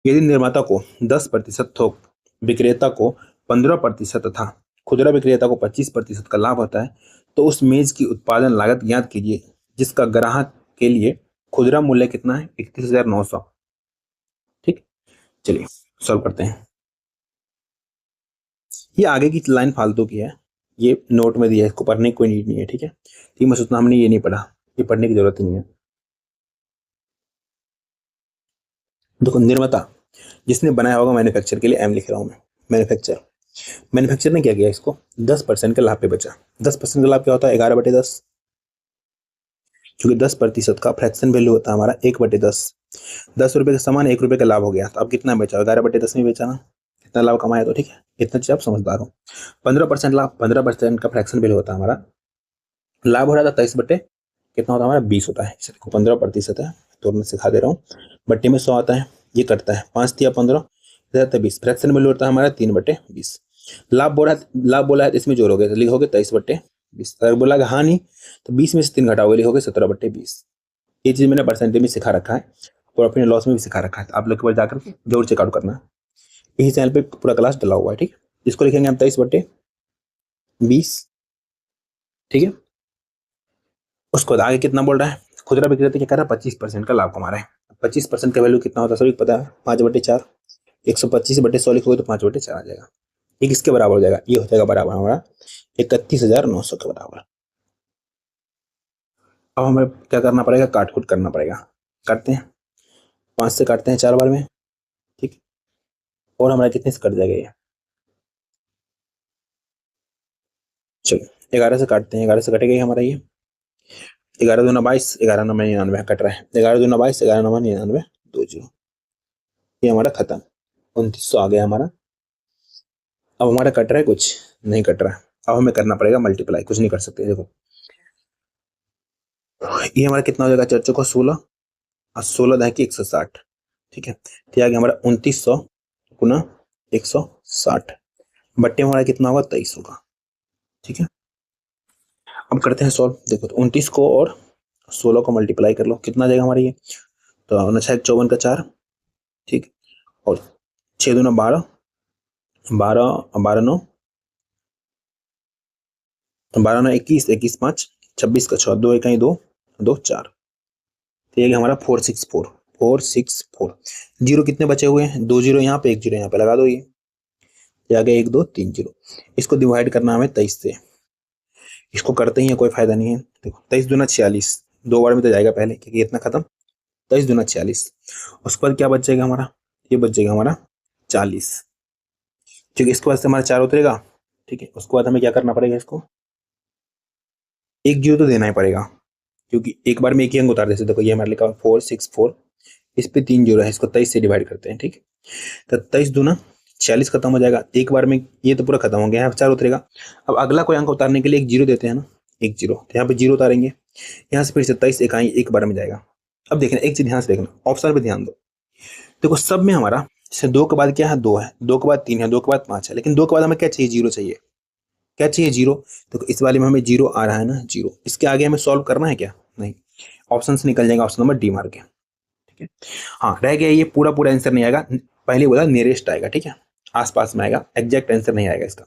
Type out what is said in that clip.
यदि निर्माता को 10% थोक विक्रेता को 15% तथा खुदरा विक्रेता को 25% का लाभ होता है, तो उस मेज की उत्पादन लागत ज्ञात कीजिए जिसका ग्राहक के लिए खुदरा मूल्य कितना है, 31,900। ठीक, चलिए सॉल्व करते हैं। ये आगे की लाइन फालतू की है, ये नोट में दिया है, इसको पढ़ने की कोई नीड नहीं है। ठीक है, ठीक, मैं सोचता हमने ये नहीं पढ़ा, ये पढ़ने की जरूरत ही नहीं है। देखो, निर्माता जिसने बनाया होगा, मैन्युफैक्चर के लिए एम लिख रहा हूं मैं, मैन्युफैक्चर। मैन्युफैक्चर ने क्या किया, इसको 10% के लाभ पे बचा। 10% का लाभ क्या होता है, 11/10, क्योंकि 10% का फ्रैक्शन वैल्यू होता है हमारा 1/10। 10 रुपए का सामान 1 रुपए का लाभ हो गया, तो अब कितना बचा, 11/10 में बेचा ना, कितना लाभ कमाया, तो ठीक है, इतना चीज आप समझदार हो। 15% लाभ, 15% का फ्रैक्शन वैल्यू होता है हमारा, लाभ हो रहा था 23 बटे कितना होता है हमारा, 20 होता है। इसे देखो 15% है, तो मैं सिखा दे रहा हूँ। बट्टे में 100 आता है, ये कटता है, 5×3 = 15, इधर 20, फ्रैक्शन वैल्यू होता है हमारा 3/20। लाभ बोला है, लाभ बोला है तो इसमें जोड़ोगे तो लिखोगे 23/20। अगर बोला है हानि, तो 20 में से 3 घटाओगे, लिखोगे 17/20। ये चीज मैंने परसेंटेज में सिखा रखा है और अपने लॉस में भी सिखा रखा है, तो आप लोग के पास जाकर जरूर चेकआउट करना है। यही चैनल पे पूरा क्लास डला हुआ है। ठीक है, इसको लिखेंगे हम 23/20। ठीक है, उसको आगे कितना बोल रहा है, खुदरा विक्रेता क्या कर रहा है, 25% का लाभ कमा रहा है। 25% का वैल्यू कितना होता है सभी पता है, 5/4। 125/100 लिखोगे तो 5/4 आ जाएगा। ये किसके बराबर हो जाएगा, ये हो जाएगा बराबर हमारा 31,900 के बराबर। अब हमें क्या करना पड़ेगा, काट कूट करना पड़ेगा। करते हैं, 5 से काटते हैं 4 बार में। ठीक, और हमारा कितने से कट जाएगा ये, चलो 11 से काटते हैं, 11 से कटेगा ये हमारा, ये 11×2 = 22, 11×9 = 99 कट रहा है, 11×2 = 22, 11×9 = 99, 2 0, ये हमारा खत्म, 2900 आ गया हमारा। अब हमारा कट रहा है, कुछ नहीं कट रहा है, अब हमें करना पड़ेगा मल्टीप्लाई, कुछ नहीं कर सकते। देखो ये हमारा कितना हो जाएगा, 4×4 = 16, और 16×10 = 160। ठीक है, तो आ गया हमारा 2900 गुना 160, बट्टे हमारा कितना होगा, 23 होगा। ठीक है, अब करते हैं सॉल्व। देखो तो 29 को और 16 को मल्टीप्लाई कर लो, कितना जाएगा हमारा ये, तो 9×6 = 54 का 4। ठीक, और 6×2 = 12, 12 12 21, 21×5 26 का 6, 2 × 1 = 2, 2 4, तो ये हमारा 464, 464। जीरो कितने बचे हुए हैं, 2 जीरो यहाँ पे, 1 जीरो यहाँ पे, लगा दो ये आ गया 1 2 3 जीरो। इसको डिवाइड करना हमें 23 से, इसको करते ही है, कोई फायदा नहीं है। देखो 23×2 = 46, 2 बार में तो जाएगा पहले, क्योंकि इतना खत्म। 23×2 = 46, उसके बाद क्या बच जाएगा हमारा, ये बच जाएगा हमारा 40। ठीक है, इसके बाद से हमारा 4 उतरेगा। ठीक है, उसके बाद हमें क्या करना पड़ेगा, इसको 1 जीरो तो देना ही पड़ेगा, क्योंकि एक बार में एक ही अंक उतार दे। देखो ये हमारे लिखा 464, इस पे 3 जीरो है, इसको 23 से डिवाइड करते हैं। ठीक है, तो 23×2 = 40 खत्म हो जाएगा, एक बार में ये तो पूरा खत्म हो गया, यहाँ 4 उतरेगा। अब अगला कोई अंक उतारने के लिए 1 जीरो देते हैं ना, 1 जीरो, तो यहाँ पे जीरो उतारेंगे, यहाँ से फिर से 23 इकाई एक बार में जाएगा। अब देखना एक चीज ध्यान से देखना, ऑप्शन पे ध्यान दो। देखो सब में हमारा जैसे 2 के बाद क्या है, 2 है, 2 के बाद 3 है, 2 के बाद 5 है, लेकिन 2 के बाद हमें क्या चाहिए, जीरो चाहिए। क्या चाहिए, जीरो। तो इस वाले में हमें जीरो आ रहा है ना, जीरो, इसके आगे हमें सॉल्व करना है क्या, नहीं, ऑप्शन से निकल जाएगा, ऑप्शन नंबर डी मार के। ठीक है, हाँ रह गया, ये पूरा पूरा आंसर नहीं आएगा, पहले बोला नियरेस्ट आएगा। ठीक है, आसपास में आएगा, एग्जैक्ट आंसर नहीं आएगा इसका।